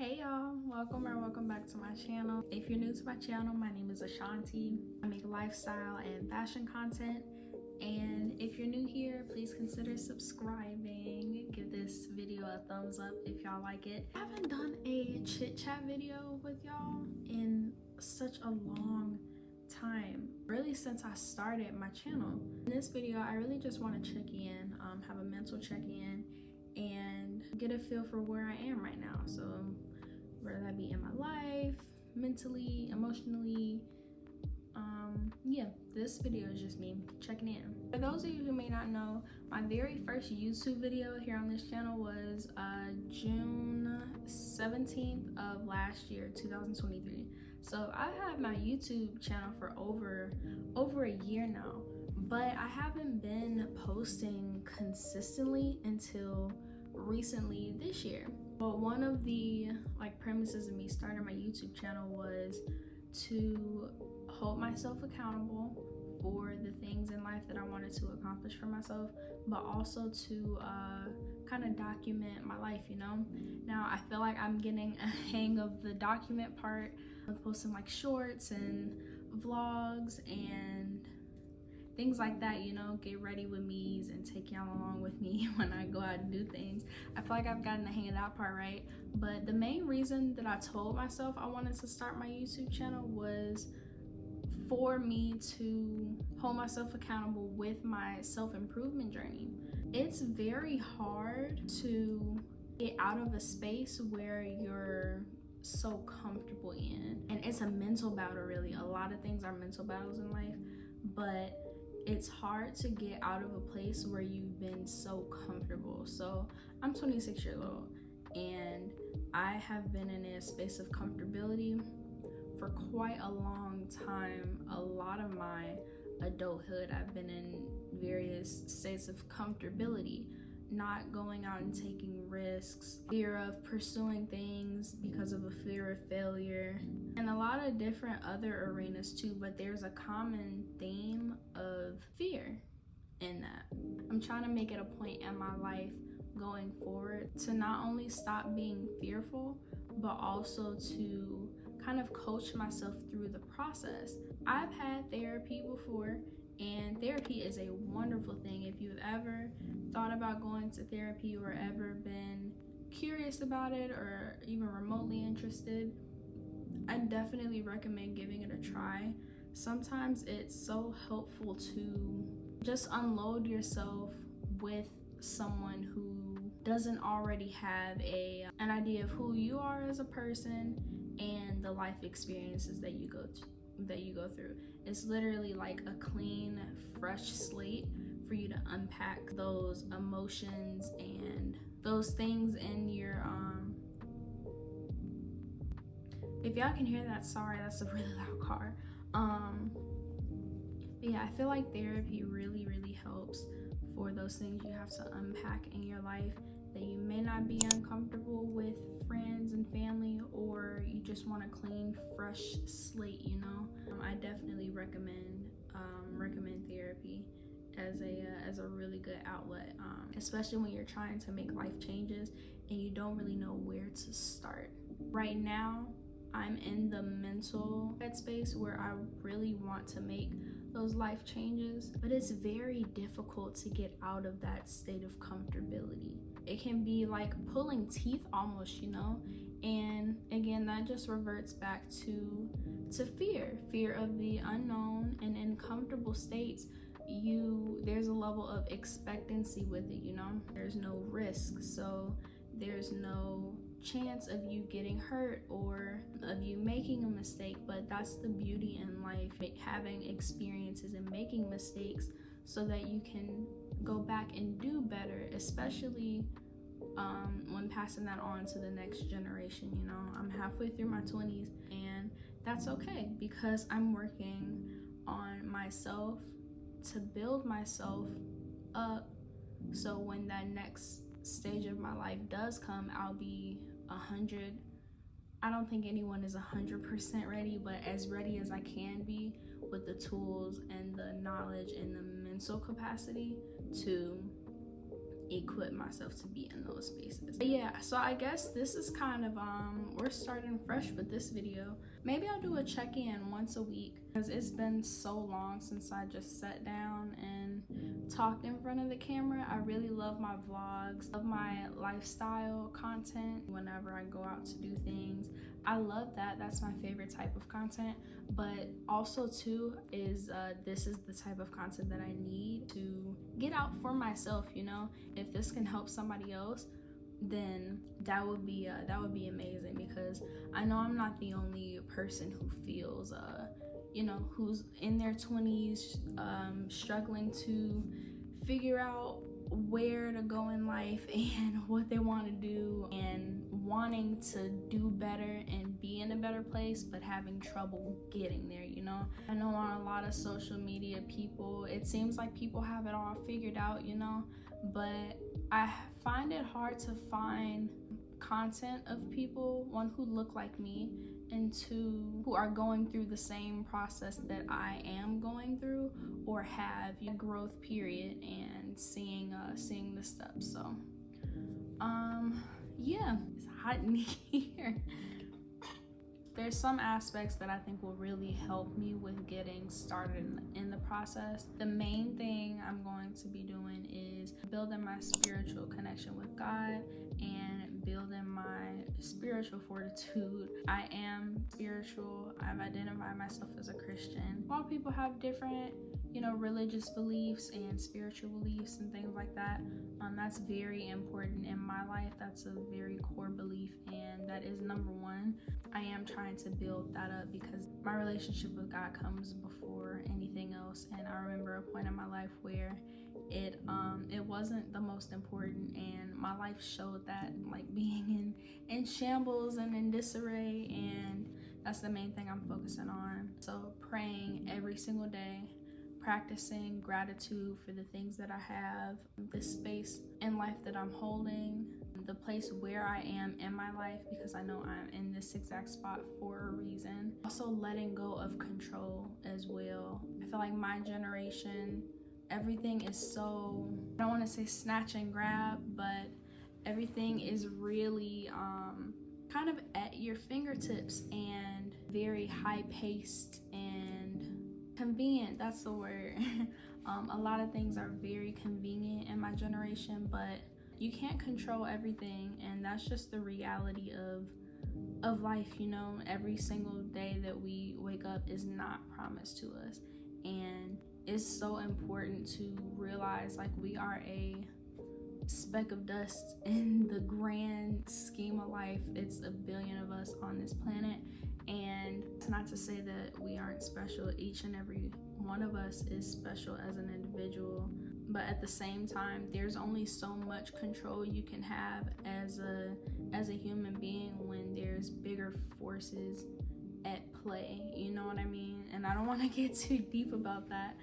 Hey y'all, welcome back to my channel. If you're new to my channel, my name is Ashanti. I make lifestyle and fashion content, and if you're new here, please consider subscribing. Give this video a thumbs up if y'all like it. I haven't done a chit chat video with y'all in such a long time, really since I started my channel. In this video, I really just want to check in, have a mental check-in and get a feel for where I am right now. So whether that be in my life, mentally, emotionally, yeah, this video is just me checking in. For those of you who may not know, my very first YouTube video here on this channel was June 17th of last year, 2023. So I have my YouTube channel for over a year now, but I haven't been posting consistently until recently this year. But one of the premises of me starting my YouTube channel was to hold myself accountable for the things in life that I wanted to accomplish for myself, but also to kind of document my life, you know? Now I feel like I'm getting a hang of the document part of posting like shorts and vlogs and things like that, you know, get ready with me's and take y'all along with me when I go out and do things. I feel like I've gotten the hang of that part, right? But the main reason that I told myself I wanted to start my YouTube channel was for me to hold myself accountable with my self-improvement journey. It's very hard to get out of a space where you're so comfortable in, and it's a mental battle, really. A lot of things are mental battles in life, but it's hard to get out of a place where you've been so comfortable. So I'm 26 years old and I have been in a space of comfortability for quite a long time. A lot of my adulthood I've been in various states of comfortability, not going out and taking risks, fear of pursuing things because of a fear of failure, and a lot of different other arenas too. But there's a common theme of fear in that. I'm trying to make it a point in my life going forward to not only stop being fearful, but also to kind of coach myself through the process. I've had therapy before, and therapy is a wonderful thing. If you've ever thought about going to therapy or ever been curious about it or even remotely interested, I definitely recommend giving it a try. Sometimes it's so helpful to just unload yourself with someone who doesn't already have an idea of who you are as a person and the life experiences that you go through. It's literally like a clean, fresh slate for you to unpack those emotions and those things in your if y'all can hear that, sorry, that's a really loud car. But yeah, I feel like therapy really helps for those things you have to unpack in your life that you may not be uncomfortable with friends and family, or you just want a clean, fresh slate, you know. I definitely recommend therapy as a really good outlet, especially when you're trying to make life changes and you don't really know where to start. Right now, I'm in the mental headspace where I really want to make those life changes, but it's very difficult to get out of that state of comfortability. It can be like pulling teeth almost, you know. And again, that just reverts back to fear of the unknown. And in comfortable states, there's a level of expectancy with it, you know. There's no risk, so there's no chance of you getting hurt or of you making a mistake. But that's the beauty in life, having experiences and making mistakes so that you can go back and do better, especially when passing that on to the next generation. You know, I'm halfway through my 20s and that's okay, because I'm working on myself to build myself up, so when that next stage of my life does come, I'll be 100. I don't think anyone is 100% ready, but as ready as I can be with the tools and the knowledge and the mental capacity to equip myself to be in those spaces. But yeah, so I guess this is kind of we're starting fresh with this video. Maybe I'll do a check-in once a week, because it's been so long since I just sat down and talked in front of the camera. I really love my vlogs, love my lifestyle content whenever I go out to do things. I love that. That's my favorite type of content. But also too is this is the type of content that I need to get out for myself, you know. If this can help somebody else, then that would be amazing, because I know I'm not the only person who feels you know, who's in their 20s struggling to figure out where to go in life and what they want to do, and wanting to do better and be in a better place, but having trouble getting there, you know. I know on a lot of social media, people, it seems like people have it all figured out, you know, but I find it hard to find content of people, one, who look like me, and two, who are going through the same process that I am going through, or have a growth period and seeing the steps. So yeah, it's hot in here. There's some aspects that I think will really help me with getting started in the process. The main thing I'm going to be doing is building my spiritual connection with God and building my spiritual fortitude. I am spiritual. I've identified myself as a Christian. A lot of people have different, you know, religious beliefs and spiritual beliefs and things like that. That's very important in my life. That's a very core belief, and that is number one. I am trying to build that up, because my relationship with God comes before anything else. And I remember a point in my life where it wasn't the most important, and my life showed that, like being in shambles and in disarray, and that's the main thing I'm focusing on. So praying every single day, practicing gratitude for the things that I have, this space in life that I'm holding, the place where I am in my life, because I know I'm in this exact spot for a reason. Also letting go of control as well. I feel like my generation, everything is so, I don't want to say snatch and grab, but everything is really kind of at your fingertips and very high paced and convenient. That's the word. A lot of things are very convenient in my generation, but you can't control everything, and that's just the reality of life, you know. Every single day that we wake up is not promised to us, and it's so important to realize, like, we are a speck of dust in the grand scheme of life. It's a billion of us on this planet, and it's not to say that we aren't special. Each and every one of us is special as an individual, but at the same time, there's only so much control you can have as a human being when there's bigger forces at play, you know what I mean? And I don't want to get too deep about that,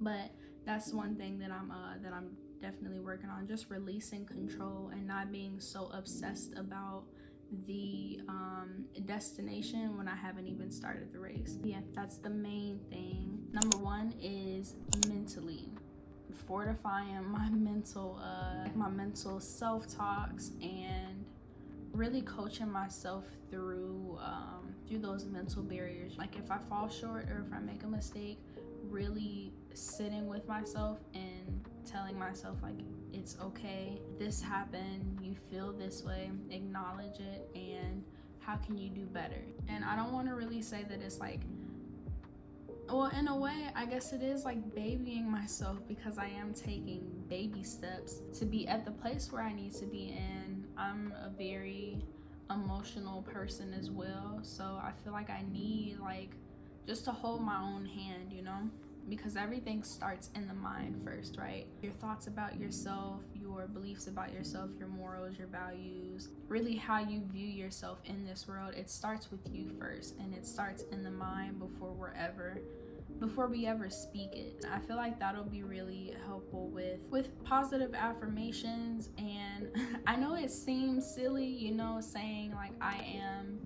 but that's one thing that I'm definitely working on, just releasing control and not being so obsessed about the destination when I haven't even started the race. Yeah, that's the main thing. Number one is mentally fortifying my mental self-talks, and really coaching myself through those mental barriers. Like, if I fall short or if I make a mistake, really sitting with myself and telling myself, like, it's okay, this happened, you feel this way, acknowledge it, and how can you do better? And I don't want to really say that it's like, well, in a way, I guess it is like babying myself, because I am taking baby steps to be at the place where I need to be in. I'm a very emotional person as well, so I feel like I need, like, just to hold my own hand, you know, because everything starts in the mind first, right? Your thoughts about yourself, your beliefs about yourself, your morals, your values, really how you view yourself in this world, it starts with you first, and it starts in the mind before we ever speak it. I feel like that'll be really helpful with positive affirmations. And I know it seems silly, you know, saying like I am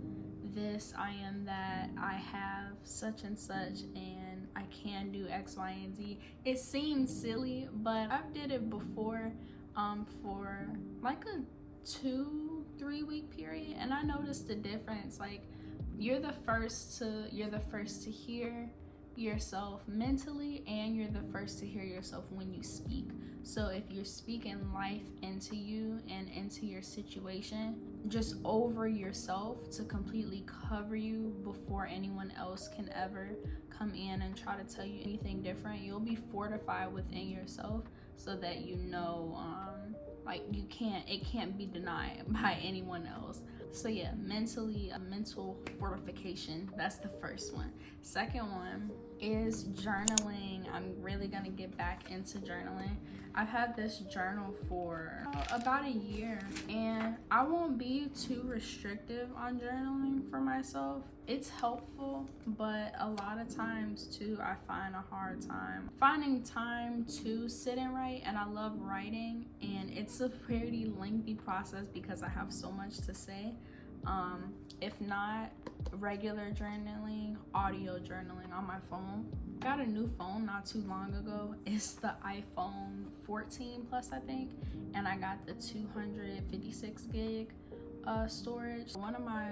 this, I am that, I have such and such, and I can do X, Y, and Z. It seems silly, but I've did it before for like a 2-3 week period, and I noticed the difference. Like, you're the first to hear yourself mentally, and you're the first to hear yourself when you speak. So if you're speaking life into you and into your situation, just over yourself to completely cover you before anyone else can ever come in and try to tell you anything different, you'll be fortified within yourself so that you know, like, it can't be denied by anyone else. So yeah, mentally, a mental fortification, that's the first one. Second one is journaling. I'm really gonna get back into journaling. I've had this journal for about a year, and I won't be too restrictive on journaling for myself. It's helpful, but a lot of times too, I find a hard time finding time to sit and write, and I love writing, and it's a pretty lengthy process because I have so much to say. If not regular journaling, audio journaling on my phone. I got a new phone not too long ago. It's the iPhone 14 Plus, I think, and I got the 256 gig storage. One of my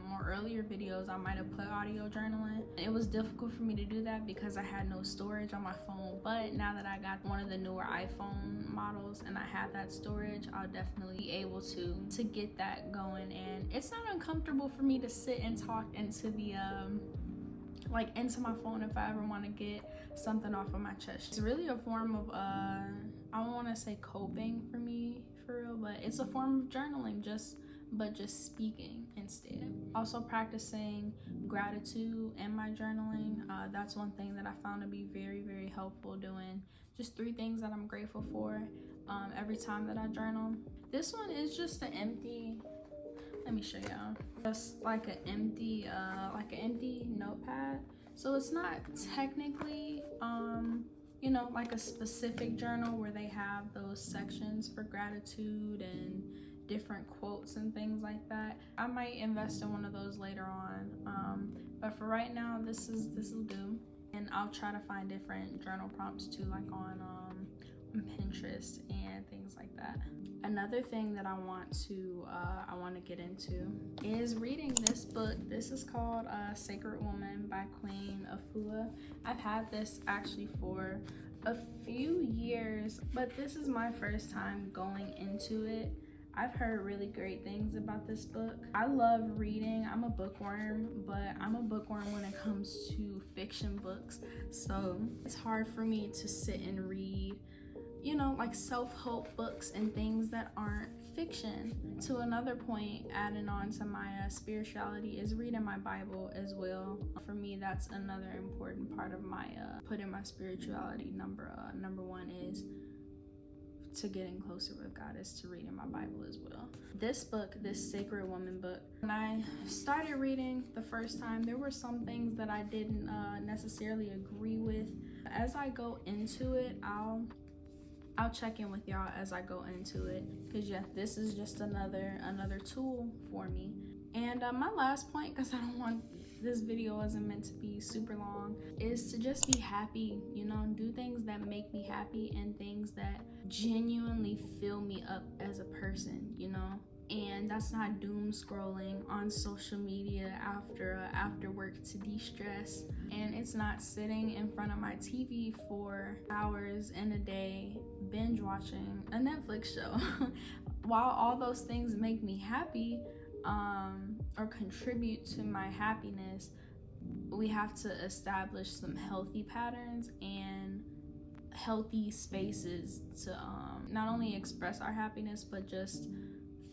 more earlier videos, I might have put audio journaling. It was difficult for me to do that because I had no storage on my phone, but now that I got one of the newer iPhone models and I have that storage, I'll definitely be able to get that going. And it's not uncomfortable for me to sit and talk into the into my phone if I ever want to get something off of my chest. It's really a form of I don't want to say coping for me for real, but it's a form of journaling, just speaking instead. Also practicing gratitude in my journaling. That's one thing that I found to be very, very helpful, doing just 3 things that I'm grateful for every time that I journal. This one is just an empty, let me show y'all. Just like an empty notepad. So it's not technically like a specific journal where they have those sections for gratitude and different quotes and things like that. I might invest in one of those later on, but for right now, this will do. And I'll try to find different journal prompts too, like on Pinterest and things like that. Another thing that I want to get into is reading this book. This is called Sacred Woman by Queen Afua. I've had this actually for a few years, but this is my first time going into it. I've heard really great things about this book. I love reading. I'm a bookworm, but I'm a bookworm when it comes to fiction books. So it's hard for me to sit and read, like self-help books and things that aren't fiction. To another point, adding on to my spirituality is reading my Bible as well. For me, that's another important part of my putting my spirituality number 1 is to getting closer with God, is to reading my Bible as well. This book, this Sacred Woman book, when I started reading the first time, there were some things that I didn't necessarily agree with. As I go into it, I'll check in with y'all as I go into it, because yeah, this is just another tool for me. And my last point, because I don't want, this video wasn't meant to be super long, is to just be happy, do things that make me happy and things that genuinely fill me up as a person, and that's not doom scrolling on social media after work to de-stress, and it's not sitting in front of my TV for hours in a day binge watching a Netflix show. While all those things make me happy or contribute to my happiness, we have to establish some healthy patterns and healthy spaces to not only express our happiness, but just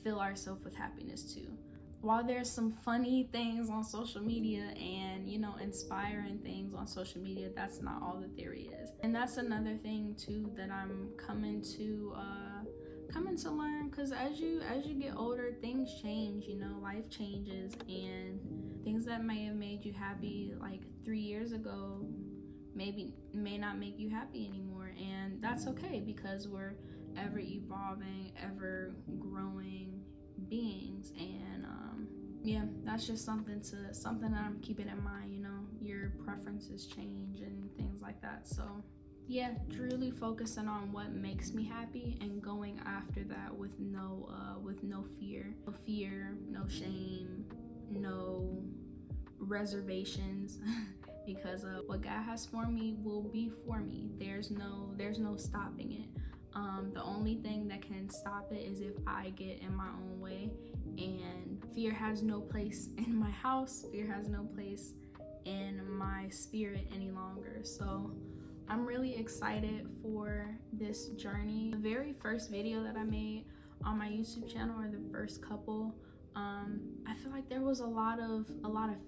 fill ourselves with happiness too. While there's some funny things on social media and inspiring things on social media, that's not all that there is. And that's another thing too that I'm coming to learn, because as you get older, things change, life changes, and things that may have made you happy like 3 years ago may not make you happy anymore, and that's okay, because we're ever evolving, ever growing beings, and yeah, that's just something that I'm keeping in mind. You know, your preferences change and things like that. So yeah, truly focusing on what makes me happy and going after that with no fear, no shame, no reservations. Because what God has for me will be for me. There's no stopping it. The only thing that can stop it is if I get in my own way, and fear has no place in my house. Fear has no place in my spirit any longer. So I'm really excited for this journey. The very first video that I made on my YouTube channel, or the first couple, I feel like there was a lot of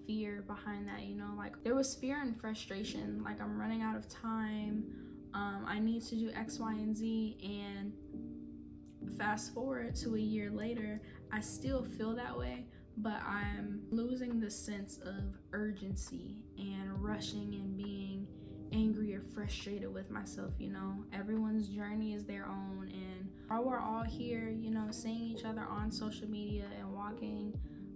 fear behind that, you know, like there was fear and frustration, like I'm running out of time, I need to do X, Y, and Z, and fast forward to a year later, I still feel that way, but I'm losing the sense of urgency and rushing and being angry or frustrated with myself. You know, everyone's journey is their own, and while we're all here, you know, seeing each other on social media and walking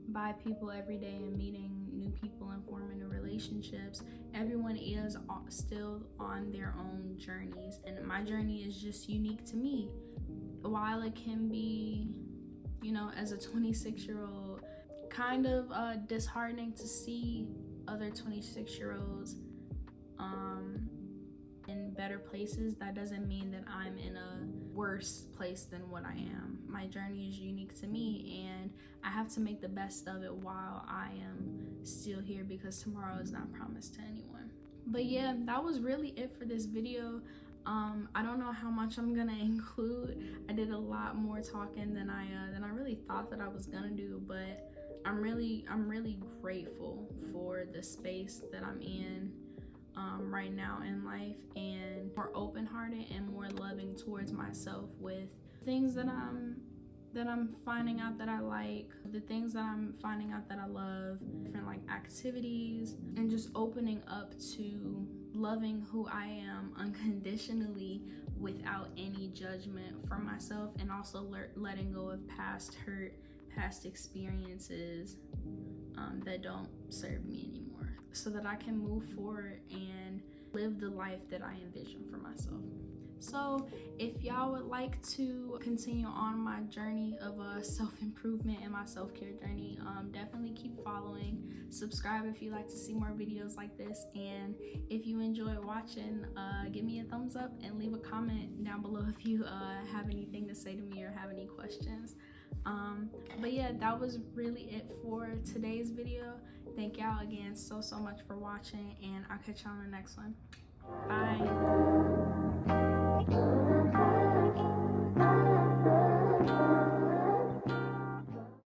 by people every day and meeting new people and forming new relationships, everyone is still on their own journeys, and my journey is just unique to me. While it can be, you know, as a 26-year-old, kind of disheartening to see other 26-year-olds in better places, that doesn't mean that I'm in a worse place than what I am. My journey is unique to me, and I have to make the best of it while I am still here, because tomorrow is not promised to anyone. But yeah, that was really it for this video. I don't know how much I'm gonna include. I did a lot more talking than I really thought that I was gonna do, but I'm really grateful for the space that I'm in right now in life, and more open-hearted and more loving towards myself with things that I'm finding out that I like, the things that I'm finding out that I love, different like activities, and just opening up to loving who I am unconditionally without any judgment for myself, and also letting go of past hurt, past experiences that don't serve me anymore, so that I can move forward and live the life that I envision for myself. So if y'all would like to continue on my journey of self-improvement and my self-care journey, definitely keep following. Subscribe if you like to see more videos like this, and if you enjoy watching, give me a thumbs up and leave a comment down below if you have anything to say to me or have any questions. But yeah, that was really it for today's video. Thank y'all again so much for watching, and I'll catch y'all on the next one. Bye.